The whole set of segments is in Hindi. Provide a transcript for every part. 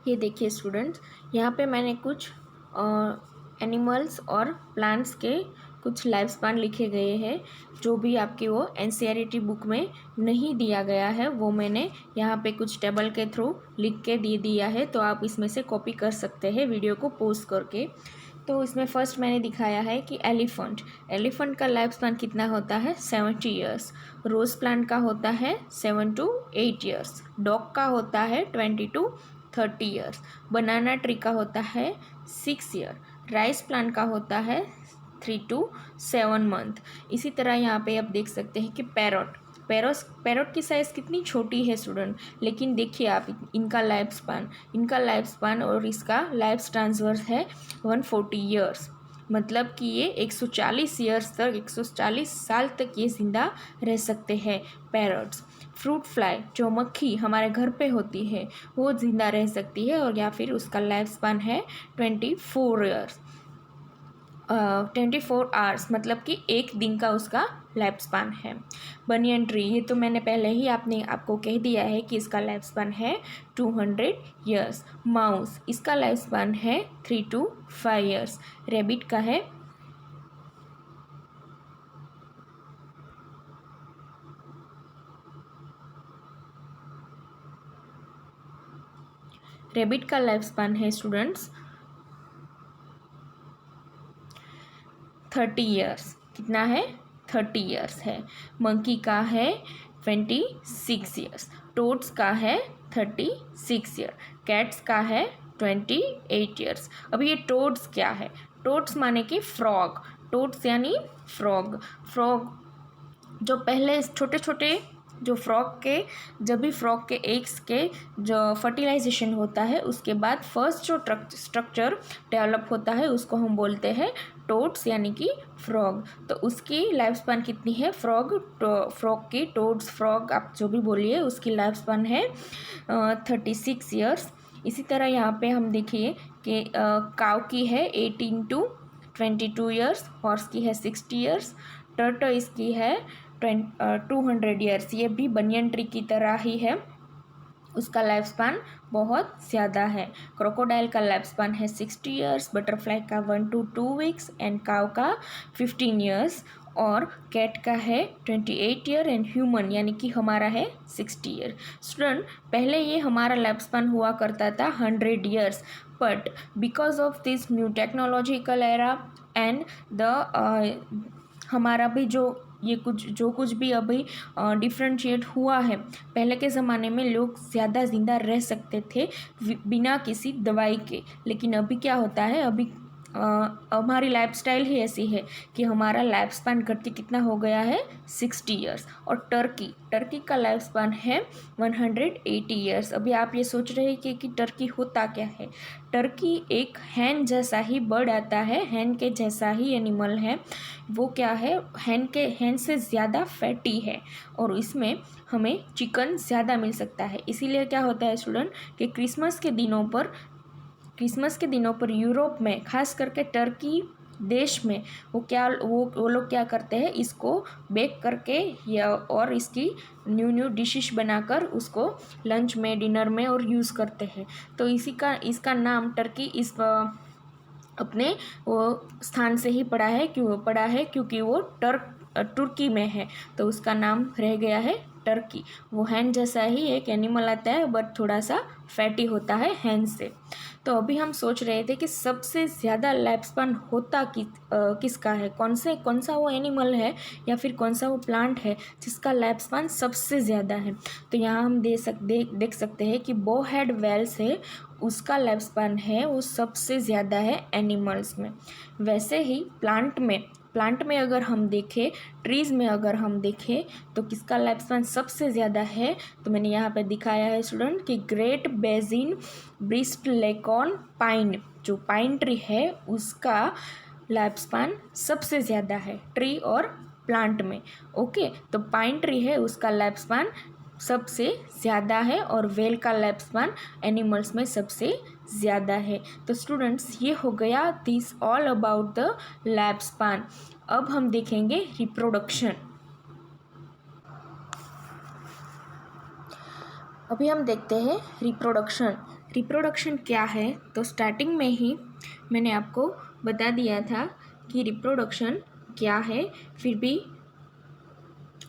ये देखिए स्टूडेंट्स, यहाँ पे मैंने कुछ एनिमल्स और प्लांट्स के कुछ लाइफ स्पान लिखे गए हैं। जो भी आपकी वो एनसीईआरटी बुक में नहीं दिया गया है वो मैंने यहाँ पे कुछ टेबल के थ्रू लिख के दे दिया है, तो आप इसमें से कॉपी कर सकते हैं वीडियो को पॉज करके। तो इसमें फर्स्ट मैंने दिखाया है कि एलिफेंट का लाइफ स्पान कितना होता है 70 ईयर्स। रोज़ प्लांट का होता है 7 to 8 ईयर्स। डॉग का होता है 20 to 30 ईयर्स। बनाना ट्री का होता है 6 ईयर। राइस प्लांट का होता है 3 to 7 मंथ। इसी तरह यहाँ पे आप देख सकते हैं कि पैरोट की साइज़ कितनी छोटी है स्टूडेंट, लेकिन देखिए आप इनका लाइफ स्पान और इसका लाइफ ट्रांसवर्स है 140 ईयर्स। मतलब कि ये 140 ईयर्स तक 140 साल तक ये ज़िंदा रह सकते हैं पैरोट्स। फ्रूट फ्लाई जो मक्खी हमारे घर पे होती है वो ज़िंदा रह सकती है, और या फिर उसका लाइफ स्पान है 24 आवर्स, मतलब कि एक दिन का उसका लाइफ स्पान है। बनियन ट्री, ये तो मैंने पहले ही आपको कह दिया है कि इसका लाइफ स्पान है 200 ईयर्स। माउस, इसका लाइफ स्पान है 3 to 5 ईयर्स। रेबिट का है लाइफ स्पान है स्टूडेंट्स 30 ईयर्स। कितना है 30 ईयर्स है। मंकी का है 26 ईयर्स। टोड्स का है 36 ईयर। कैट्स का है 28 ईयर्स। अब ये टोड्स क्या है? टोड्स माने कि फ्रॉग। टोड्स यानी फ्रॉग जो पहले छोटे छोटे जो जब भी फ्रॉग के एग्स के जो फर्टिलाइजेशन होता है उसके बाद फर्स्ट जो स्ट्रक्चर डेवलप होता है उसको हम बोलते हैं टोड्स यानी कि फ्रॉग। तो उसकी लाइफ स्पान कितनी है? टोड्स फ्रॉग आप जो भी बोलिए, उसकी लाइफ स्पान है 36 ईयर्स। इसी तरह यहाँ पे हम देखिए कि काव की है 18 to 22 ईयर्स। हॉर्स की है 60 ईयर्स। टर्टोइस की है 200 ईयर्स। ये भी बनियन ट्री की तरह ही है, उसका लाइफ स्पान बहुत ज़्यादा है। क्रोकोडाइल का लाइफ स्पान है 60 ईयर्स। बटरफ्लाई का 1 to 2 वीक्स एंड काव का 15 ईयर्स। और कैट का है 28 ईयर एंड ह्यूमन यानी कि हमारा है 60 ईयर। स्टूडेंट, पहले ये हमारा लाइफ स्पान हुआ करता था 100 years, but because of this new technological era and हमारा भी जो कुछ भी अभी डिफ्रेंशिएट हुआ है, पहले के ज़माने में लोग ज़्यादा ज़िंदा रह सकते थे बिना किसी दवाई के, लेकिन अभी क्या होता है, अभी हमारी लाइफस्टाइल ही ऐसी है कि हमारा लाइफ स्पान घट के कितना हो गया है 60 ईयर्स। और टर्की का लाइफ स्पान है 180 ईयर्स। अभी आप ये सोच रहे हैं कि टर्की होता क्या है? टर्की एक हैन जैसा ही बर्ड आता है, हैन के जैसा ही एनिमल है। वो क्या है, हैन से ज़्यादा फैटी है और इसमें हमें चिकन ज़्यादा मिल सकता है। इसीलिए क्या होता है स्टूडेंट कि क्रिसमस के दिनों पर यूरोप में, खास करके टर्की देश में, वो लोग क्या करते हैं, इसको बेक करके या और इसकी न्यू डिशेस बनाकर उसको लंच में, डिनर में और यूज़ करते हैं। तो इसका नाम टर्की इस अपने वो स्थान से ही पड़ा है क्योंकि वो तुर्की में है, तो उसका नाम रह गया है टर्की। वो हैन जैसा ही एक एनिमल आता है बट थोड़ा सा फैटी होता है हैन से। तो अभी हम सोच रहे थे कि सबसे ज़्यादा लाइफ स्पान होता किसका है, कौन सा वो एनिमल है या फिर कौन सा वो प्लांट है जिसका लाइफ स्पान सबसे ज़्यादा है। तो यहाँ हम देख सकते हैं कि बोहेड वेल्स है, उसका लाइफ स्पान है वो सबसे ज़्यादा है एनिमल्स में। वैसे ही प्लांट में अगर हम देखें, ट्रीज़ में अगर हम देखें तो किसका लाइफ स्पान सबसे ज़्यादा है, तो मैंने यहाँ पे दिखाया है स्टूडेंट कि ग्रेट बेसिन ब्रिस्टलेकॉन पाइन, जो पाइन ट्री है उसका लाइफ स्पान सबसे ज़्यादा है ट्री और प्लांट में। ओके, तो पाइन ट्री है उसका लाइफ स्पान सबसे ज़्यादा है और वेल का लाइफ स्पान एनिमल्स में सबसे ज़्यादा है। तो स्टूडेंट्स, ये हो गया this all about the life span. अब हम देखेंगे रिप्रोडक्शन। अभी हम देखते हैं रिप्रोडक्शन। रिप्रोडक्शन क्या है, तो स्टार्टिंग में ही मैंने आपको बता दिया था कि रिप्रोडक्शन क्या है। फिर भी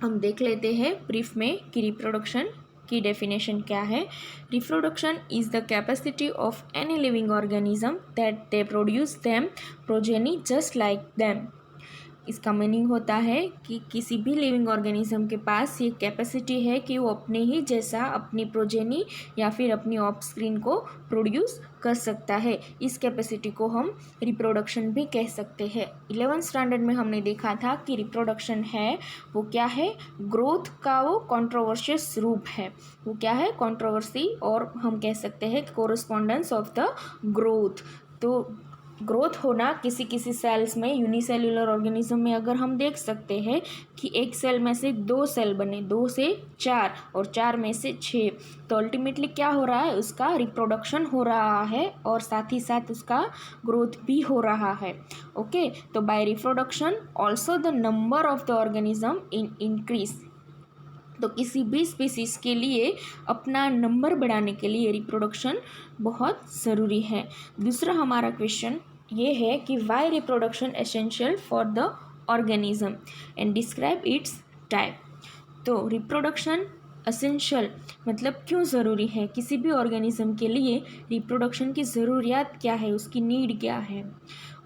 हम देख लेते हैं ब्रीफ में कि रिप्रोडक्शन की डेफिनेशन क्या है। Reproduction is the capacity of any living organism that they produce them progeny just like them. इसका मीनिंग होता है कि किसी भी लिविंग ऑर्गेनिज्म के पास ये कैपेसिटी है कि वो अपने ही जैसा अपनी प्रोजेनी या फिर अपनी ऑफस्प्रिंग को प्रोड्यूस कर सकता है। इस कैपेसिटी को हम रिप्रोडक्शन भी कह सकते हैं। 11th स्टैंडर्ड में हमने देखा था कि रिप्रोडक्शन है वो क्या है, ग्रोथ का वो कॉन्ट्रोवर्शियस रूप है। वो क्या है, कॉन्ट्रोवर्सी, और हम कह सकते हैं कोरिस्पोंडेंस ऑफ द ग्रोथ। तो ग्रोथ होना किसी किसी सेल्स में, यूनिसेल्युलर ऑर्गेनिज्म में अगर हम देख सकते हैं कि एक सेल में से 2 सेल बने, 2 से 4 और 4 में से 6, तो अल्टीमेटली क्या हो रहा है, उसका रिप्रोडक्शन हो रहा है और साथ ही साथ उसका ग्रोथ भी हो रहा है। ओके, तो by reproduction also the number of the organism increase. तो किसी भी स्पीसीज के लिए अपना नंबर बढ़ाने के लिए रिप्रोडक्शन बहुत ज़रूरी है। दूसरा हमारा क्वेश्चन ये है कि why reproduction essential for the organism and describe its type. तो रिप्रोडक्शन एसेंशियल मतलब क्यों ज़रूरी है किसी भी ऑर्गेनिज्म के लिए, रिप्रोडक्शन की ज़रूरियात क्या है, उसकी नीड क्या है।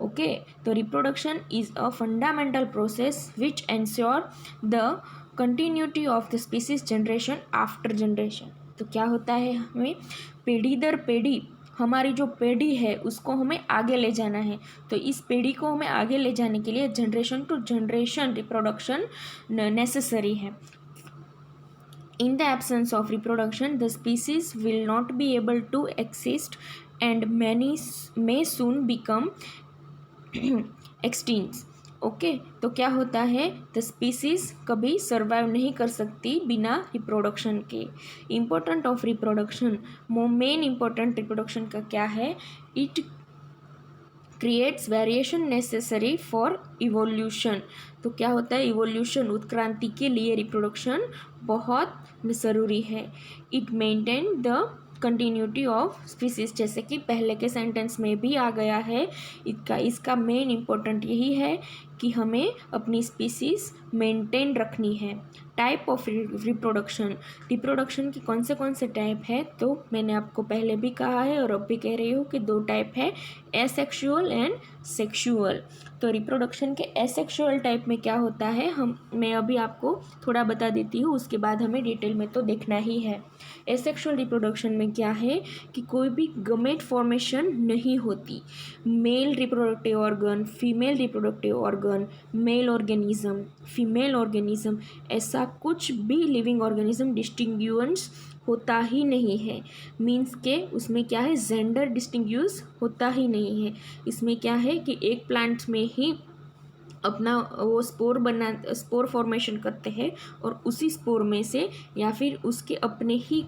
ओके, तो reproduction is a fundamental process which ensure the continuity of the species generation after generation. तो क्या होता है, हमें पीढ़ी दर पीढ़ी, हमारी जो पीढ़ी है उसको हमें आगे ले जाना है। तो इस पीढ़ी को हमें आगे ले जाने के लिए generation to generation reproduction necessary है। In the absence of reproduction, the species will not be able to exist and many may soon become extinct. Okay, तो क्या होता है, द स्पीसीज कभी सर्वाइव नहीं कर सकती बिना रिप्रोडक्शन के। Important of reproduction, main important reproduction का क्या है, it creates variation necessary for evolution. तो क्या होता है, इवोल्यूशन उत्क्रांति के लिए रिप्रोडक्शन बहुत ज़रूरी है। It maintain the continuity of species, जैसे कि पहले के सेंटेंस में भी आ गया है। इसका मेन इम्पोर्टेंट यही है कि हमें अपनी स्पीसीज मेंटेन रखनी है। टाइप ऑफ रिप्रोडक्शन, रिप्रोडक्शन की कौन से टाइप है, तो मैंने आपको पहले भी कहा है और अब भी कह रही हूँ कि 2 टाइप है, एसेक्सुअल एंड सेक्सुअल। तो रिप्रोडक्शन के एसेक्सुअल टाइप में क्या होता है, मैं अभी आपको थोड़ा बता देती हूँ, उसके बाद हमें डिटेल में तो देखना ही है। एसेक्सुअल रिप्रोडक्शन में क्या है कि कोई भी गमेट फॉर्मेशन नहीं होती। Male reproductive organ, female reproductive organ, male organism, female organism, ऐसा कुछ भी लिविंग ऑर्गेनिज्म डिस्टिंग्यूश होता ही नहीं है। मीन्स के उसमें क्या है, जेंडर डिस्टिंग्यूश होता ही नहीं है। इसमें क्या है कि एक प्लांट में ही अपना वो स्पोर फॉर्मेशन करते हैं और उसी स्पोर में से या फिर उसके अपने ही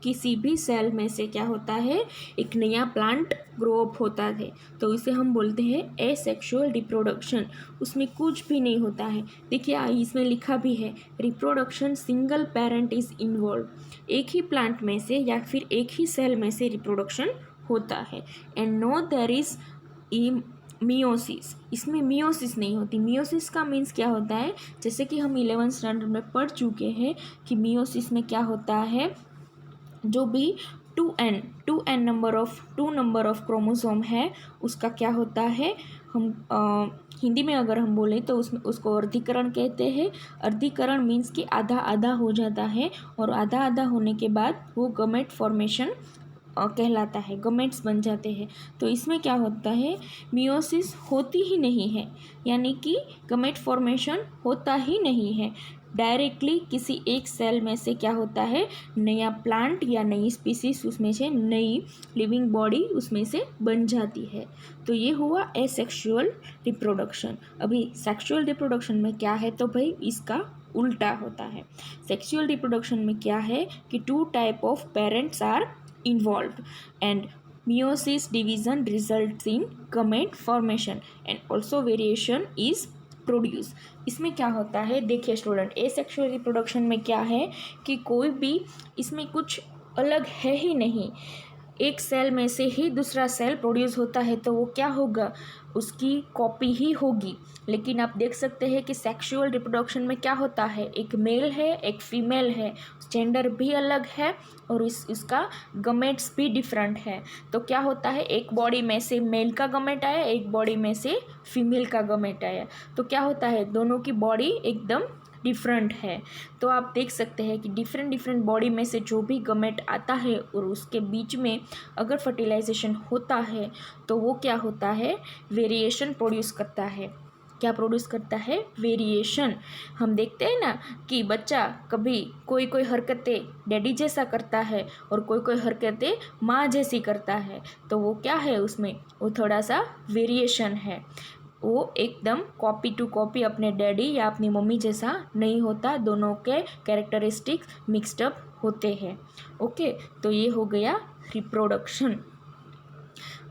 किसी भी सेल में से क्या होता है, एक नया प्लांट ग्रो अप होता है। तो इसे हम बोलते हैं एसेक्सुअल रिप्रोडक्शन। उसमें कुछ भी नहीं होता है। देखिए इसमें लिखा भी है, reproduction single parent is involve. एक ही प्लांट में से या फिर एक ही सेल में से रिप्रोडक्शन होता है। And no there is meiosis, इसमें मियोसिस नहीं होती। मियोसिस का मीन्स क्या होता है, जैसे कि हम 11th स्टैंडर्ड में पढ़ चुके हैं कि मियोसिस में क्या होता है, जो भी 2n नंबर ऑफ क्रोमोसोम है उसका क्या होता है, हम हिंदी में अगर हम बोलें तो उसको अर्धीकरण कहते हैं। अर्धीकरण मीन्स कि आधा आधा हो जाता है और आधा आधा होने के बाद वो गमेट फॉर्मेशन कहलाता है, गमेट्स बन जाते हैं। तो इसमें क्या होता है, मियोसिस होती ही नहीं है, यानी कि गमेट फॉर्मेशन होता ही नहीं है। डायरेक्टली किसी एक सेल में से क्या होता है, नया प्लांट या नई स्पीसीज, उसमें से नई लिविंग बॉडी उसमें से बन जाती है। तो ये हुआ एसेक्सुअल रिप्रोडक्शन। अभी सेक्सुअल रिप्रोडक्शन में क्या है, तो भाई इसका उल्टा होता है। सेक्सुअल रिप्रोडक्शन में क्या है कि 2 type of parents are involved and meiosis division results in gamete formation and also variation is produced। इसमें क्या होता है, देखिए स्टूडेंट, एसेक्सुअल रिप्रोडक्शन में क्या है कि कोई भी इसमें कुछ अलग है ही नहीं। एक सेल में से ही दूसरा सेल प्रोड्यूस होता है तो वो क्या होगा, उसकी कॉपी ही होगी। लेकिन आप देख सकते हैं कि सेक्सुअल रिप्रोडक्शन में क्या होता है, एक मेल है एक फीमेल है, जेंडर भी अलग है और इसका गमेट्स भी डिफरेंट है। तो क्या होता है, एक बॉडी में से मेल का गमेट आया, एक बॉडी में से फीमेल का गमेट आया, तो क्या होता है, दोनों की बॉडी एकदम डिफरेंट है। तो आप देख सकते हैं कि डिफरेंट डिफरेंट बॉडी में से जो भी गमेट आता है और उसके बीच में अगर फर्टिलाइजेशन होता है तो वो क्या होता है, वेरिएशन प्रोड्यूस करता है। क्या प्रोड्यूस करता है, वेरिएशन। हम देखते हैं ना कि बच्चा कभी कोई कोई हरकतें डैडी जैसा करता है और कोई कोई हरकतें माँ जैसी करता है, तो वो क्या है, उसमें वो थोड़ा सा वेरिएशन है। वो एकदम कॉपी टू कॉपी अपने डैडी या अपनी मम्मी जैसा नहीं होता, दोनों के कैरेक्टरिस्टिक्स मिक्सड अप होते हैं। ओके, तो ये हो गया रिप्रोडक्शन।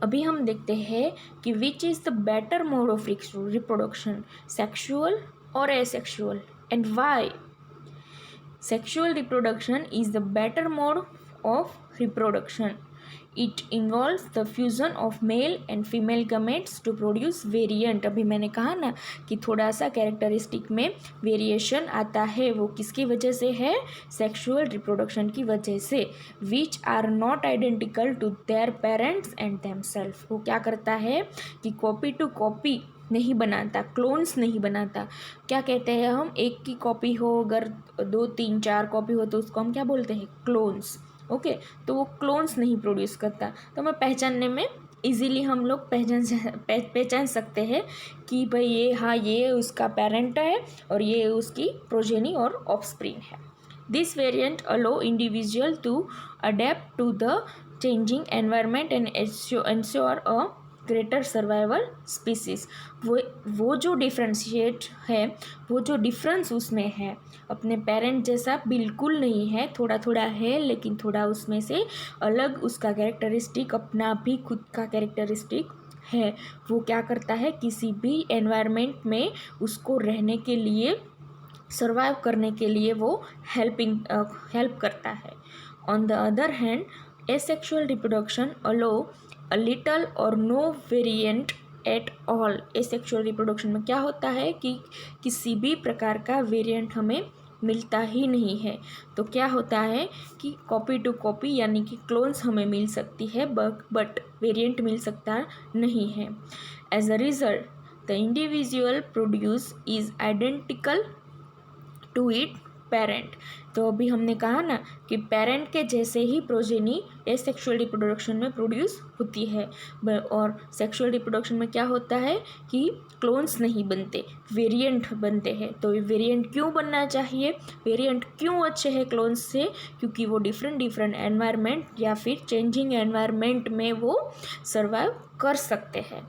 अभी हम देखते हैं कि which is the better mode of reproduction, sexual और asexual, and why. Sexual reproduction is the better mode of reproduction. It involves the fusion of male and female gametes to produce variant. अभी मैंने कहा ना कि थोड़ा सा कैरेक्टरिस्टिक में वेरिएशन आता है, वो किसकी वजह से है, सेक्सुअल रिप्रोडक्शन की वजह से। Which are not identical to their parents and themselves. वो क्या करता है कि कॉपी टू कॉपी नहीं बनाता, क्लोन्स नहीं बनाता। क्या कहते हैं हम, एक की कॉपी हो, अगर 2 3 4 कॉपी हो तो उसको हम क्या बोलते हैं, क्लोन्स। ओके, तो वो क्लोन्स नहीं प्रोड्यूस करता। तो हमें पहचानने में इजीली हम लोग पहचान सकते हैं कि भाई ये, हाँ ये उसका पेरेंट है और ये उसकी प्रोजेनी और ऑफस्प्रिंग है। This variant allow individual to adapt to the changing environment and ensure a greater survival species. वो जो डिफ्रेंशिएट है, वो जो डिफरेंस उसमें है, अपने पेरेंट जैसा बिल्कुल नहीं है, थोड़ा थोड़ा है, लेकिन थोड़ा उसमें से अलग उसका कैरेक्टरिस्टिक, अपना भी खुद का कैरेक्टरिस्टिक है। वो क्या करता है, किसी भी एनवायरनमेंट में उसको रहने के लिए, सर्वाइव करने के लिए वो हेल्प करता है। On the other hand, asexual reproduction allow a little or no variant at all. Asexual reproduction में क्या होता है कि किसी भी प्रकार का वेरिएंट हमें मिलता ही नहीं है। तो क्या होता है कि कॉपी टू कॉपी यानी कि क्लोन्स हमें मिल सकती है, बट वेरिएंट मिल सकता नहीं है। As a result the individual produce is identical to it parent. तो अभी हमने कहा ना कि पेरेंट के जैसे ही प्रोजेनी एसेक्सुअल रिप्रोडक्शन में प्रोड्यूस होती है। और सेक्सुअल रिप्रोडक्शन में क्या होता है कि क्लोन्स नहीं बनते, वेरिएंट बनते हैं। तो वेरिएंट क्यों बनना चाहिए, वेरिएंट क्यों अच्छे हैं क्लोन्स से, क्योंकि वो डिफरेंट एनवायरनमेंट या फिर चेंजिंग एनवायरनमेंट में वो सर्वाइव कर सकते हैं।